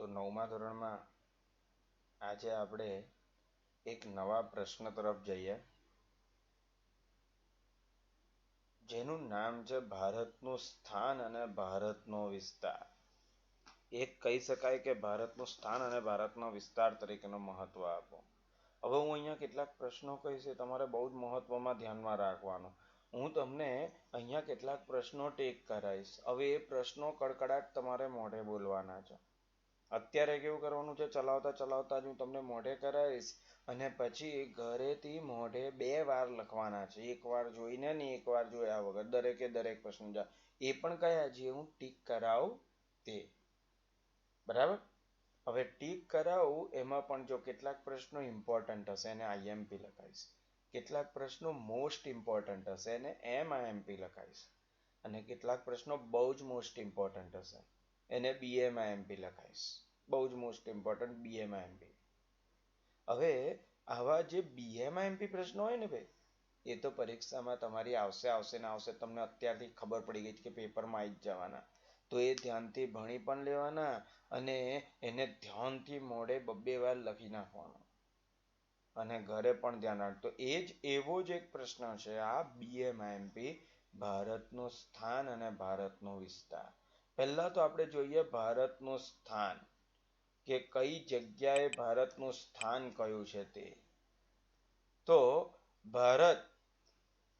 તો 9મા ધોરણમાં આજે આપણે એક નવા પ્રશ્ન તરફ જઈએ જેનું નામ છે ભારતનું સ્થાન અને ભારતનો વિસ્તાર. એક કહી શકાય કે ભારતનું સ્થાન અને ભારતનો વિસ્તાર તરીકેનો મહત્વ આપો. હવે હું અહીંયા કેટલાક પ્રશ્નો કહીશ, તમારે બહુ જ મહત્વમાં ધ્યાનમાં રાખવાનું. હું તમને અહીંયા કેટલાક પ્રશ્નો ટેક કરાવીશ. હવે એ પ્રશ્નો કડકડાટ તમારે મોઢે બોલવાના છે. અત્યારે કેવું કરવાનું છે, ચલાવતા ચલાવતા જ હું તમને મોઢે કરાવીશ અને પછી ઘરેથી મોઢે 2 વાર લખવાના છે. એક વાર જોઈને ને એક વાર જોયા વગર દરેકે દરેક પ્રશ્ન. એ પણ કયા જે હું ટીક કરાવું તે. બરાબર. હવે ટીક કરાવું એમાં પણ જો કેટલાક પ્રશ્નો ઇમ્પોર્ટન્ટ હશે એને આઈએમપી લખાઈશ, કેટલાક પ્રશ્નો મોસ્ટ ઇમ્પોર્ટન્ટ હશે એને એમઆઈએમપી લખાઈશ, અને કેટલાક પ્રશ્નો બહુ જ મોસ્ટ ઇમ્પોર્ટન્ટ હશે એને બીએમઆઈએમપી લખાઈશ. બહુ જ મોસ્ટ ઇમ્પોર્ટન્ટ બીએમઆઈએમપી. હવે આવા જે બીએમઆઈએમપી પ્રશ્નો હોય ને ભાઈ, એ તો પરીક્ષામાં તમારી આવશે ને આવશે. તમને અત્યારથી ખબર પડી ગઈ કે પેપરમાં આવી જ જવાના. તો એ ધ્યાનથી ભણી પણ લેવાના અને એને ધ્યાનથી મોઢે 2 વાર લખી નાખવાનો અને ઘરે પણ ધ્યાન રાખજો. એ જ એવો જ એક પ્રશ્ન છે આ બીએમઆઈએમપી, ભારતનું સ્થાન અને ભારતનો વિસ્તાર. પહેલા તો આપણે જોઈએ ભારતનું સ્થાન, કે કઈ જગ્યાએ ભારતનું સ્થાન કયું છે તે. તો ભારત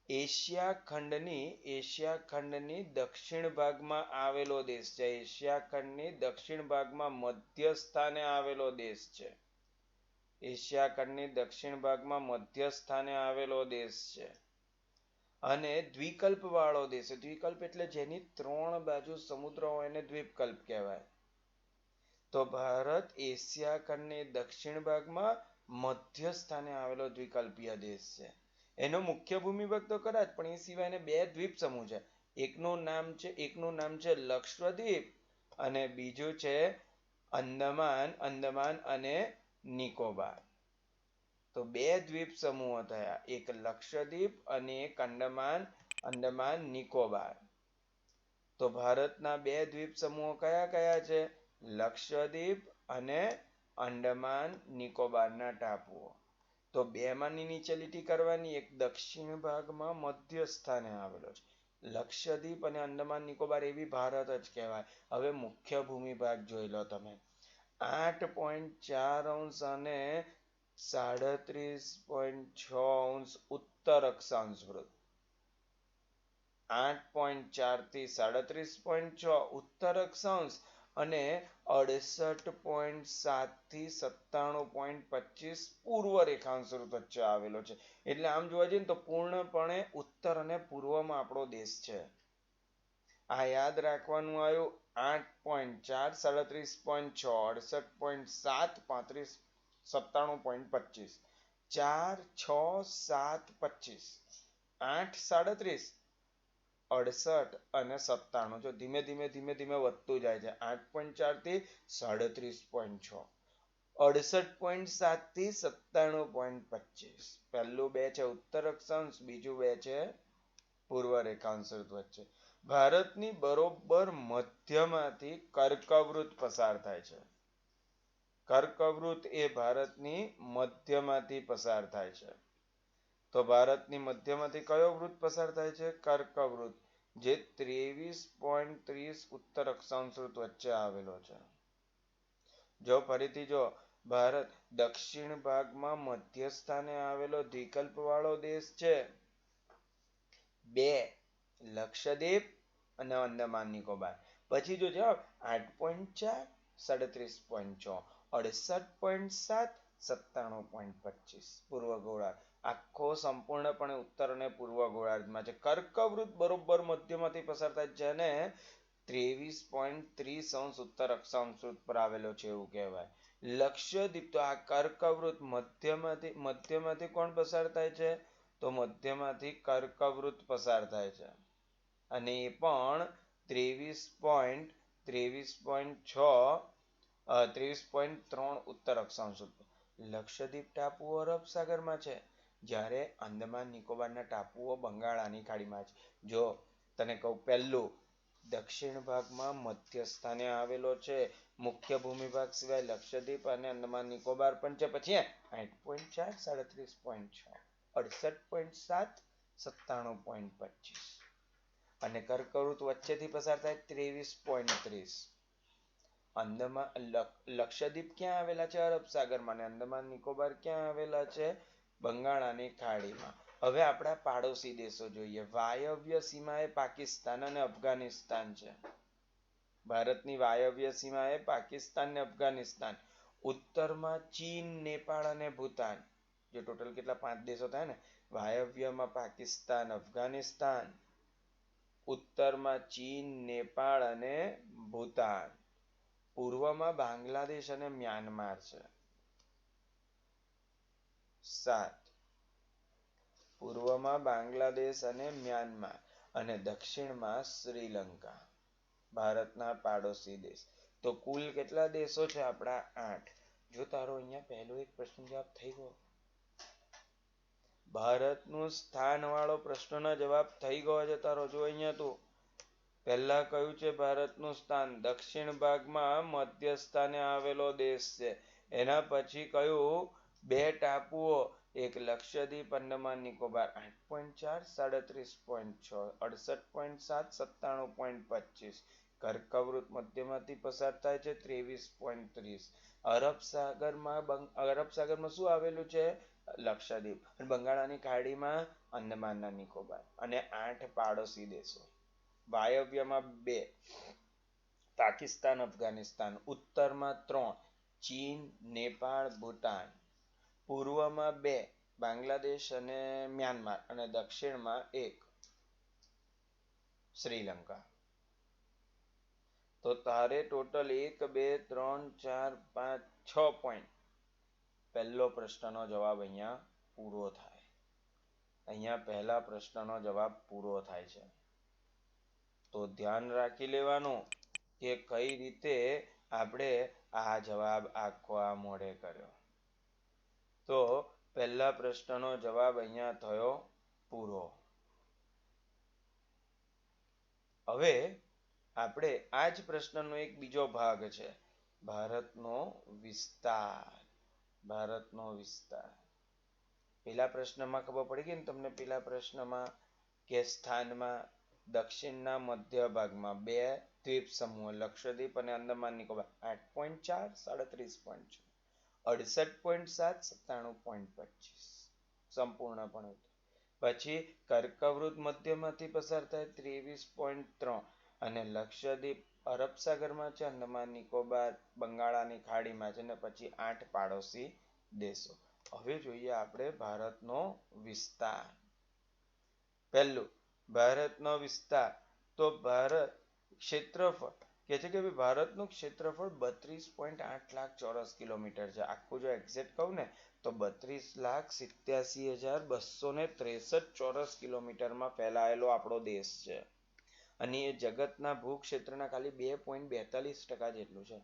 એશિયા ખંડની દક્ષિણ ભાગમાં આવેલો દેશ છે. એશિયા ખંડની દક્ષિણ ભાગમાં મધ્ય સ્થાને આવેલો દેશ છે. એશિયા ખંડની દક્ષિણ ભાગમાં મધ્ય સ્થાને આવેલો દેશ છે અને દ્વિકલ્પ વાળો દેશ છે. દ્વિકલ્પ એટલે જેની 3 બાજુ સમુદ્ર હોય એને દ્વીપકલ્પ કહેવાય. તો ભારત એશિયા ખંડની દક્ષિણ ભાગમાં મધ્ય સ્થાને આવેલો દ્વિકલ્પીય દેશ છે. એનો મુખ્ય ભૂમિભાગ તો ખરા જ, પણ એ સિવાય એને 2 દ્વીપ સમૂહ છે. એકનું નામ છે લક્ષદ્વીપ અને બીજું છે અંદમાન અને નિકોબાર. તો 2 દ્વીપ સમૂહો થયા, એક લક્ષદ્વીપ અને એક અંદમાન નિકોબાર. તો ભારતના 2 દ્વીપ સમૂહો કયા કયા છે? લક્ષદ્વીપ અને અંદમાન નિકોબારના ટાપુઓ. તો 2 માંની નીચે લીટી કરવાની. એક દક્ષિણ ભાગમાં મધ્ય સ્થાને આવેલો છે લક્ષદ્વીપ અને અંદમાન નિકોબાર, એવી ભારત જ કહેવાય. હવે મુખ્ય ભૂમિભાગ જોઈ લો તમે. 8.4 અને 37.6 ઉત્તર અક્ષાંશ વૃત્ત. 8.4 થી 37.6 ઉત્તર અક્ષાંશ અને 68.7 થી 97.25 પૂર્વ રેખાંશ વૃત્ત વચ્ચે આવેલો છે. એટલે આમ જોવા જઈએ ને તો પૂર્ણપણે ઉત્તર અને પૂર્વમાં આપણો દેશ છે. આ યાદ રાખવાનું આવ્યું. 8.4, 37.6, 68.7, 35, 97.25, 4, 6, 7, 25, 8, 37, 68 અને 97. જો ધીમે ધીમે વધતું જાય છે. 8.4 થી 37.6, 68.7 થી 97.25. પહેલું 2 છે ઉત્તર અક્ષાંશ, બીજું 2 છે પૂર્વ રેખાંશ વચ્ચે. ભારતની બરોબર મધ્યમાંથી કર્કવૃત્ત પસાર થાય છે. કર્કવૃત્ત એ ભારતની મધ્યમાંથી પસાર થાય છે. તો ભારતની મધ્યમાંથી કયો વૃત્ત પસાર થાય છે? કર્કવૃત્ત, જે 23.30 ઉત્તર અક્ષાંશ વૃત્ત વચ્ચે આવેલો છે. જો ફરીથી જો, ભારત દક્ષિણ ભાગમાં મધ્ય સ્થાને આવેલો દ્વિકલ્પ વાળો દેશ છે. 2 લક્ષદ્વીપ અને અંદમાન નિકોબાર. પછી જો છે 8.4, 37.6, 68.7, 97.25 પૂર્વ ગોળાર્ધ. આખો સંપૂર્ણપણે ઉત્તર અને પૂર્વ ગોળાર્ધમાં છે. કર્કવૃત્ત બરોબર મધ્યમાંથી પસાર થાય, જેને 23.30 ઉત્તર અક્ષાંશ વૃત્ત પર આવેલો છે એવું કહેવાય. લક્ષદ્વીપ, તો આ કર્કવૃત્ત મધ્યમાંથી કોણ પસાર થાય છે? તો મધ્યમાંથી કર્કવૃત્ત પસાર થાય છે અને એ પણ 23.3 ઉત્તર અક્ષાંશ વૃત્ત. લક્ષદ્વીપ ટાપુઓ અરબ સાગરમાં છે, જ્યારે અંદમાન નિકોબારના ટાપુઓ બંગાળાની ખાડીમાં છે. જો તને કહું, પહેલું દક્ષિણ ભાગમાં મધ્ય સ્થાને આવેલો છે. મુખ્ય ભૂમિભાગ સિવાય લક્ષદ્વીપ અને અંદમાન નિકોબાર પણ છે. પછી 8.4, 37.6, 68.7, 97.25 અને કર્કવૃત વચ્ચેથી પસાર થાય 23.30. અંદમાન લક્ષદ્વીપ ક્યાં આવેલા છે? અરબ સાગરમાં. અને અંદમાન નિકોબાર ક્યાં આવેલા છે? બંગાળાની ખાડીમાં. હવે આપણા પાડોશી દેશો જોઈએ. વાયવ્ય સીમાએ પાકિસ્તાન અને અફઘાનિસ્તાન છે. ભારતની વાયવ્ય સીમાએ પાકિસ્તાન અને અફઘાનિસ્તાન. ઉત્તરમાં ચીન, નેપાળ અને ભૂતાન. જે ટોટલ કેટલા 5 દેશો થાય ને. વાયવ્યમાં પાકિસ્તાન, અફઘાનિસ્તાન. ઉત્તરમાં ચીન, નેપાળ અને ભૂતાન. પૂર્વમાં બાંગ્લાદેશ અને મ્યાનમાર છે. 7. પૂર્વમાં બાંગ્લાદેશ અને મ્યાનમાર અને દક્ષિણમાં શ્રીલંકા. ભારતના પાડોશી દેશ. તો કુલ કેટલા દેશો છે આપણા? 8. જો તારો અહીંયા પહેલો એક પ્રશ્ન જવાબ થઈ ગયો. ભારતનું સ્થાન વાળો પ્રશ્નનો જવાબ થઈ ગયો છે તારો. જો અહીંયા તું પહેલા કયું છે ભારતનું સ્થાન? દક્ષિણ ભાગમાં મધ્ય સ્થાને આવેલો દેશ છે. એના પછી કયું? 2 ટાપુઓ, એક લક્ષદ્વીપ, અંદમાન નિકોબાર. 8.4, 37.6, 68.7, 97.25. કર્કવૃત મધ્યમાંથી પસાર થાય છે 23.30. અરબ સાગરમાં શું આવેલું છે? લક્ષદ્વીપ. બંગાળાની ખાડીમાં અંદમાનના નિકોબાર. અને 8 પાડોશી દેશો. વાયવ્યમાં 2 પાકિસ્તાન, અફઘાનિસ્તાન. ઉત્તરમાં 3 ચીન, નેપાળ, ભૂટાન. પૂર્વમાં 2 બાંગ્લાદેશ અને મ્યાનમાર. અને દક્ષિણમાં 1 શ્રીલંકા. તો તારે ટોટલ 1, 2, 3, 4, 5, 6 પોઈન્ટ. પહેલો પ્રશ્નનો જવાબ અહીંયા પૂરો થાય. અહીંયા પહેલા પ્રશ્નનો જવાબ પૂરો થાય છે. તો ધ્યાન રાખી લેવાનું કે કઈ રીતે આપણે આ જવાબ આખો આ મોડે કર્યો. તો પહેલા પ્રશ્નનો જવાબ અહીંયા થયો પૂરો. હવે આપણે આ જ પ્રશ્નનો એક બીજો ભાગ છે. ભારતનો વિસ્તાર. ભારતનો વિસ્તાર. પેલા પ્રશ્નમાં ખબર પડી ગઈ ને તમને? પેલા પ્રશ્નમાં કે સ્થાનમાં દક્ષિણના મધ્ય ભાગમાં 2 દ્વીપ સમૂહ લક્ષદ્વીપ અને અંદમાન નિકોબાર. 8.4, 37.6, 68.7, 97.25 સંપૂર્ણપણે. પછી કર્કવૃત મધ્યમાંથી પસાર થાય 23.3 અને લક્ષદ્વીપ અરબ સાગરમાં છે, અંદમાન નિકોબાર બંગાળાની ખાડીમાં છે. અને પછી 8 પાડોશી દેશો. હવે જોઈએ આપણે ભારતનો વિસ્તાર. પહેલું ભારતનો વિસ્તાર. તો ભારત ક્ષેત્રફળ કે છે કે ભારતનું ક્ષેત્રફળ 32.8 લાખ ચોરસ કિલોમીટર છે. આખું જો એક્ઝેક્ટ કહું ને તો 32,87,263 ચોરસ કિલોમીટરમાં ફેલાયેલો આપણો દેશ છે. અને એ જગતના ભૂક્ષેત્રના ખાલી 2.42% જેટલું છે.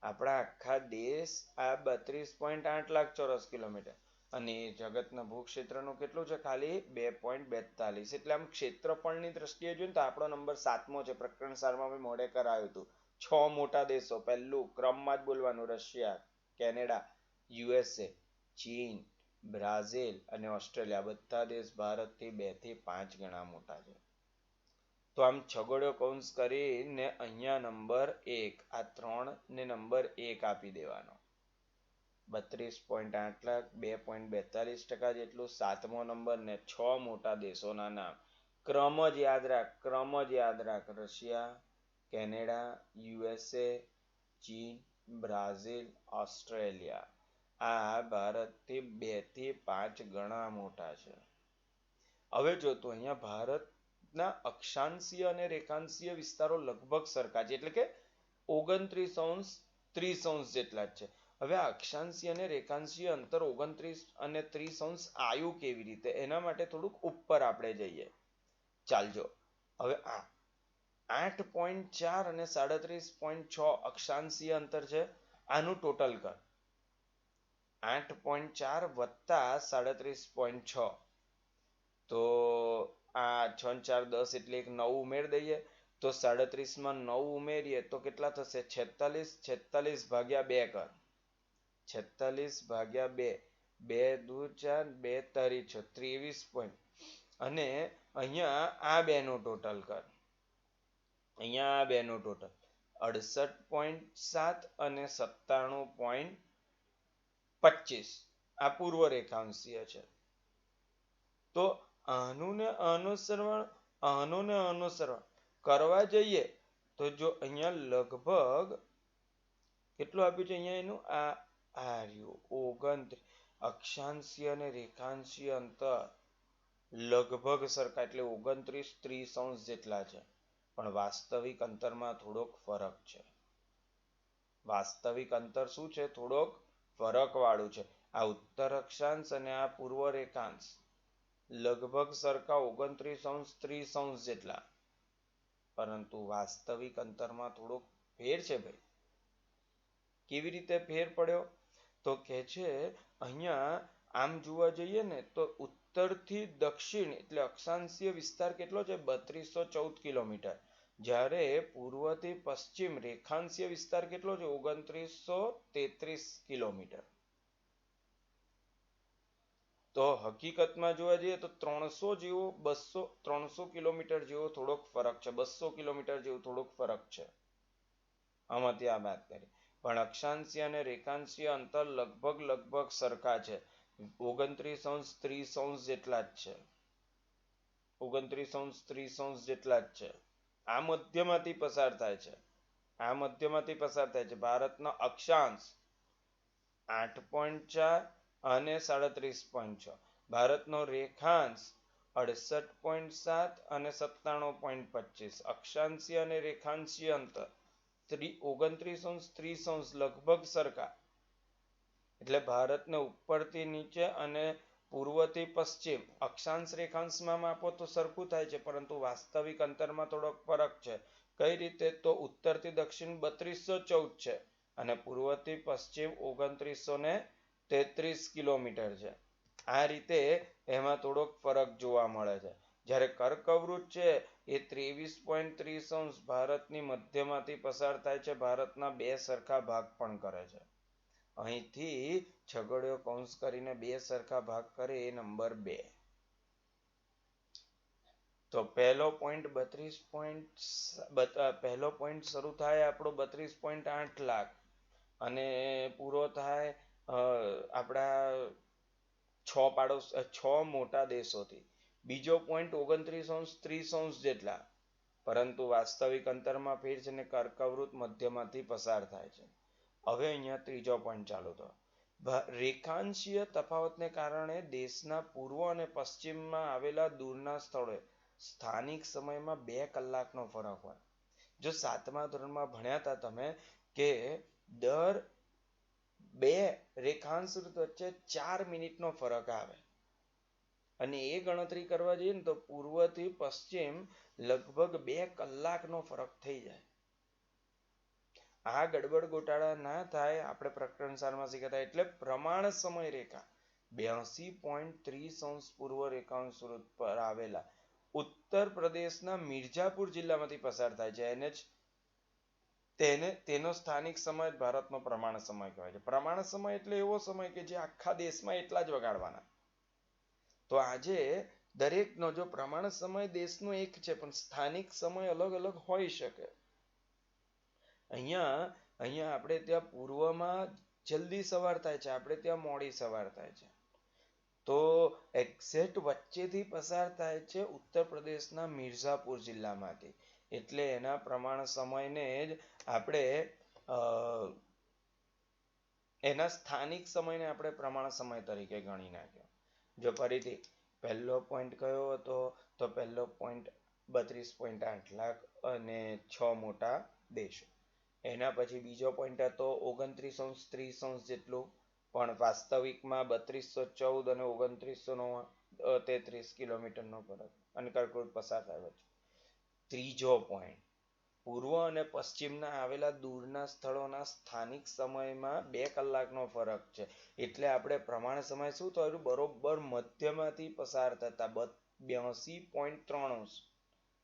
આપણા આખા દેશ આ 32.8 લાખ ચોરસ કિલોમીટર અને જગતના ભૂક્ષેત્રનું કેટલું છે? ખાલી 2.42. એટલે આમ ક્ષેત્રફળની દ્રષ્ટિએ જોઈએ તો આપણો નંબર 7મો છે. પ્રકરણ 4માં મેં મોડે કરાયું હતું. 6 મોટા દેશો. પહેલું ક્રમમાં જ બોલવાનું: રશિયા, કેનેડા, યુએસએ, ચીન, બ્રાઝિલ અને ઓસ્ટ્રેલિયા. બધા દેશ ભારતથી 2 થી 5 ગણા મોટા છે. તો આમ છગડો કૌંસ કરીને અહીંયા નંબર 1, આ 3 ને નંબર 1 આપી દેવાનો. 32.8 લાખ, 2.42% જેટલું. 7મો નંબર ને 6 મોટા દેશોના નામ. ક્રમ જ યાદ રાખ. ક્રમ જ યાદ રાખ. રશિયા, કેનેડા, યુએસએ, ચીન, બ્રાઝિલ, ઓસ્ટ્રેલિયા. આ ભારતથી 2 થી 5 ગણા મોટા છે. હવે જો તો અહીંયા ભારતના અક્ષાંશીય અને રેખાંશીય વિસ્તારો લગભગ સરખા છે. એટલે કે 29°30° જેટલા જ છે. હવે આ અક્ષાંશીય અને રેખાંશીય અંતર 29 અને 30° આવ્યું કેવી રીતે? એના માટે થોડુંક ઉપર આપણે જઈએ. ચાલજો. હવે આ 8.4 અને 37.6 અક્ષાંશીય અંતર છે. આનું ટોટલ કર. 8.4 વત્તા 37.6 તો આ 6 ને 4 10 એટલે એક 9 ઉમેર દઈએ તો 37 માં 9 ઉમેરીએ તો કેટલા થશે 46 46 ભાગ્યા 2 કર 46 ભાગ્યા 2 2 દુ 4 2 તારી 6 23 પોઈન્ટ અને અહીંયા આ બે નો ટોટલ કર અહીંયા આ બે નો ટોટલ 68.7 અને 97.25 આ પૂર્વ રેખાંશીય છે તો આનું ને અનુસરણ કરવા જઈએ તો જો અહીંયા લગભગ કેટલું આપ્યું છે અહીંયા એનું આ રહ્યું 29 અક્ષાંશીય અને રેખાંશીય અંતર લગભગ સરખા એટલે 29 30 જેટલા છે પણ વાસ્તવિક અંતરમાં થોડોક ફરક છે વાસ્તવિક અંતર શું છે થોડોક ફરક વાળું છે આ ઉત્તર અક્ષાંશ અને આ પૂર્વ રેખાંશ લગભગ સરખા 29 30 જેટલા પરંતુ વાસ્તવિક અંતરમાં થોડોક ફેર છે ભાઈ કેવી રીતે ફેર પડ્યો તો કે છે અહીંયા આમ જોવા જઈએ ને તો ઉત્તરથી દક્ષિણ એટલે અક્ષાંશીય વિસ્તાર કેટલો છે 3214 કિલોમીટર જ્યારે પૂર્વથી પશ્ચિમ રેખાંશીય વિસ્તાર કેટલો છે 2933 કિલોમીટર તો હકીકતમાં જોવા જઈએ તો 300 જેવો 300 કિલોમીટર જેવો થોડોક ફરક છે 200 કિલોમીટર જેવો થોડોક ફરક છે આમાંથી આ વાત કરી પણ અક્ષાંશીય અને રેખાંશીય અંતર લગભગ સરખા છે 29 30 જેટલા જ છે 29 30 જેટલા જ છે આ મધ્યમાંથી પસાર થાય છે ભારતનો અક્ષાંશ 8.4 અને 37.6 ભારતનો રેખાંશ 68.7 અને 97.25 અક્ષાંશીય અને રેખાંશીય અંતર 29 30 લગભગ સરખા એટલે ભારતને ઉપરથી નીચે અને પૂર્વથી પશ્ચિમ અક્ષાંશ રેખાંશમાં માપો તો સરખું થાય છે પરંતુ વાસ્તવિક અંતરમાં થોડોક ફરક છે કઈ રીતે તો ઉત્તરથી દક્ષિણ 3214 છે અને પૂર્વથી પશ્ચિમ 2933 કિલોમીટર છે આ રીતે એમાં થોડોક ફરક જોવા મળે છે જ્યારે કર્કવૃત છે એ 23.30 ભારતની મધ્યમાંથી પસાર થાય છે ભારતના બે સરખા ભાગ પણ કરે છે અહીંથી છગડીયો કૌંસ કરીને બે સરખા ભાગ કરે એ નંબર 2 તો પહેલો પોઈન્ટ 32 પહેલો પોઈન્ટ શરૂ થાય આપણો 32.8 લાખ અને પૂરો થાય આપણા 6 મોટા દેશોથી બીજો પોઈન્ટ 29 30 જેટલા પરંતુ વાસ્તવિક અંતરમાં ફેર છે ને કર્કવૃત મધ્યમાંથી પસાર થાય છે હવે અહીંયા ત્રીજો પોઈન્ટ ચાલુ થયો રેખાંશીય તફાવતને કારણે દેશના પૂર્વ અને પશ્ચિમમાં આવેલા દૂરના સ્થળોએ સ્થાનિક સમયમાં 2 કલાકનો ફરક હોય જો 7મા ધોરણમાં ભણ્યા હતા તમે કે દર 2 રેખાંશ વચ્ચે 4 મિનિટનો ફરક આવે અને એ ગણતરી કરવા જઈએ ને તો પૂર્વથી પશ્ચિમ લગભગ 2 કલાકનો ફરક થઈ જાય આ ગડબડ ગોટાળા ના થાય આપણે પ્રકરણ સારમાં શીખ્યા એટલે પ્રમાણ સમય રેખા 82.30 પૂર્વ રેખાંશ પર આવેલા ઉત્તર પ્રદેશના મિર્જાપુર જિલ્લામાંથી પસાર થાય છે તેનો સ્થાનિક સમય ભારતનો પ્રમાણ સમય કહેવાય છે પ્રમાણ સમય એટલે એવો સમય કે જે આખા દેશમાં એટલા જ વગાડવાના તો આજે દરેકનો જો પ્રમાણ સમય દેશનો એક છે પણ સ્થાનિક સમય અલગ અલગ હોઈ શકે અહીંયા આપણે ત્યાં પૂર્વમાં જલ્દી સવાર થાય છે આપણે ત્યાં મોડી સવાર થાય છે તો એક્ઝેક્ટ વચ્ચેથી પસાર થાય છે ઉત્તર પ્રદેશના મિર્ઝાપુર જિલ્લામાંથી એટલે એના પ્રમાણ સમયને જ આપણે એના સ્થાનિક સમયને આપણે પ્રમાણ સમય તરીકે ગણી નાખ્યો જો ફરીથી પહેલો પોઈન્ટ કયો હતો તો પહેલો પોઈન્ટ 32.8 લાખ અને 6 મોટા દેશો એના પછી બીજો પોઈન્ટ હતો 29 30 જેટલું પણ વાસ્તવિકમાં 3214 અને 2933 કિલોમીટરનો ફરક અને કર્કવૃત પસાર થાય છે ત્રીજો પોઈન્ટ પૂર્વ અને પશ્ચિમના આવેલા દૂરના સ્થળોના સ્થાનિક સમયમાં 2 કલાકનો ફરક છે એટલે આપણે પ્રમાણ સમય શું થયું બરોબર મધ્યમાંથી પસાર થતા 82.3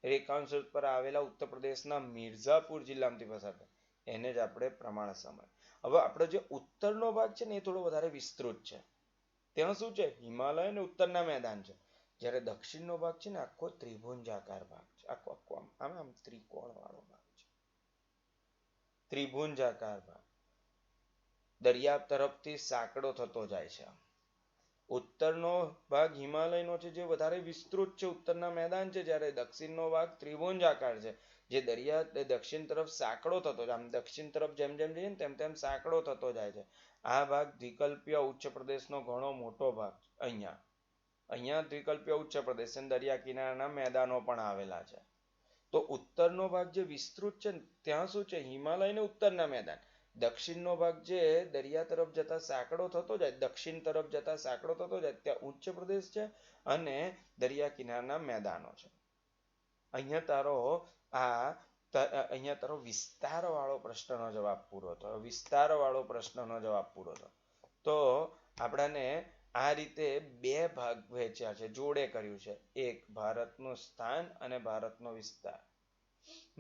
રેખાંશ પર આવેલા ઉત્તર પ્રદેશના મિર્ઝાપુર જિલ્લામાંથી પસાર થાય એને જ આપણે પ્રમાણ સમય. હવે આપણો જે ઉત્તરનો ભાગ છે ને એ થોડો વધારે વિસ્તૃત છે. ત્યાં શું છે? હિમાલય અને ઉત્તરના મેદાન છે. જ્યારે દક્ષિણનો ભાગ છે ને આખો ત્રિભુજાકાર ભાગ છે. આખો આમ ત્રિકોણ વાળો ભાગ છે. ત્રિભુજાકાર ભાગ દરિયા તરફથી સાંકડો થતો જાય છે. ઉત્તરનો ભાગ હિમાલયનો છે જે વધારે વિસ્તૃત છે, ઉત્તરના મેદાન છે. જ્યારે દક્ષિણનો ભાગ ત્રિભુજાકાર છે જે દરિયા દક્ષિણ તરફ સાંકડો થતો જાય. આમ દક્ષિણ તરફ જેમ જેમ જઈએ ને તેમ તેમ સાંકડો થતો જાય છે. આ ભાગ દ્વિકલ્પીય ઉચ્ચ પ્રદેશનો ઘણો મોટો ભાગ અહીંયા દ્વિકલ્પીય ઉચ્ચ પ્રદેશ અને દરિયા કિનારાના મેદાનો પણ આવેલા છે. તો ઉત્તરનો ભાગ જે વિસ્તૃત છે ને ત્યાં શું છે? હિમાલય અને ઉત્તરના મેદાન. દક્ષિણનો ભાગ જે દરિયા તરફ જતા સાંકડો થતો જાય, દક્ષિણ તરફ જતા સાંકડો થતો જાય ત્યાં ઉચ્ચ પ્રદેશ છે અને દરિયા કિનારાના મેદાનો છે. અહીંયા તારો વિસ્તાર વાળો પ્રશ્નનો જવાબ પૂરો થયો. વિસ્તાર વાળો પ્રશ્નનો જવાબ પૂરો થયો. તો આપણાને આ રીતે બે ભાગ વહેંચ્યા છે, જોડે કર્યું છે. એક ભારતનું સ્થાન અને ભારતનો વિસ્તાર.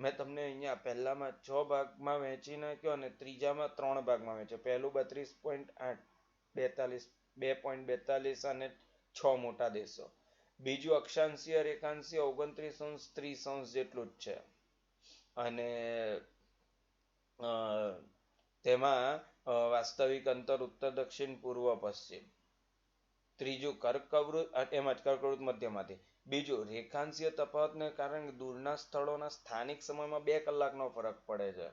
મેં તમને અહીંયા પહેલામાં 6 ભાગમાં વહેંચી નાખ્યો અને ત્રીજામાં 3 ભાગમાં વહેંચ્યો. પહેલું 32.42 2.42 અને 6 મોટા દેશો. બીજું અક્ષાંશીય રેખાંશીય 29°30° જેટલું જ છે અને તેમાં વાસ્તવિક અંતર ઉત્તર દક્ષિણ પૂર્વ પશ્ચિમ. ત્રીજું કર્કવૃત એમ જ કર્કવૃત મધ્યમાંથી. બીજું રેખાંશીય તફાવતને કારણે દૂરના સ્થળોના સ્થાનિક સમયમાં 2 કલાકનો ફરક પડે છે.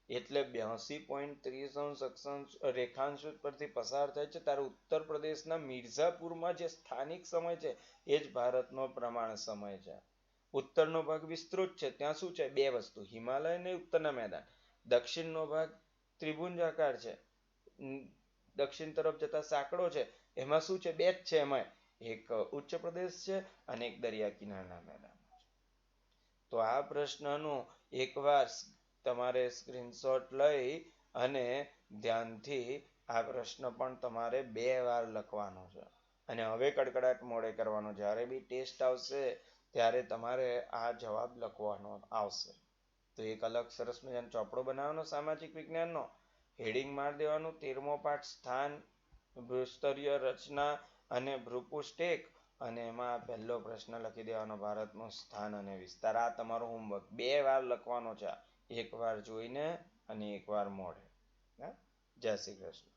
એટલે 82.30 અક્ષાંશ રેખાંશ પરથી પસાર થાય છે ત્યારે ઉત્તર પ્રદેશના મિર્ઝાપુરમાં જે સ્થાનિક સમય છે એ જ ભારતનો પ્રમાણ સમય છે. ઉત્તરનો ભાગ વિસ્તૃત છે. ત્યાં શું છે? બે વસ્તુ, હિમાલય અને ઉત્તરના મેદાન. દક્ષિણનો ભાગ ત્રિભુજાકાર છે, દક્ષિણ તરફ જતા સાંકડો છે. એમાં શું છે? બે જ છે. એમાં એક ઉચ્ચ પ્રદેશ છે અને એક દરિયા કિનારાના મેદાન છે. તો આ પ્રશ્નનું એકવાર તમારે સ્ક્રીનશોટ લઈ અને ધ્યાનથી આ પ્રશ્ન પણ તમારે 2 વાર લખવાનો છે. અને હવે કડકડાટ મોડે કરવાનો. જ્યારે બી ટેસ્ટ આવશે ત્યારે તમારે આ જવાબ લખવાનો આવશે. તો એક અલગ સરસ મજાનો ચોપડો બનાવવાનો સામાજિક વિજ્ઞાનનો, હેડિંગ માર દેવાનું 13મો પાઠ સ્થાન, ભૂસ્તરીય રચના અને ભૂપૃષ્ઠ અને એમાં પહેલો પ્રશ્ન લખી દેવાનો ભારતનું સ્થાન અને વિસ્તાર. આ તમારો હોમવર્ક 2 વાર લખવાનો છે. એક વાર જોઈને અને એક વાર મોઢે. જય શ્રી કૃષ્ણ.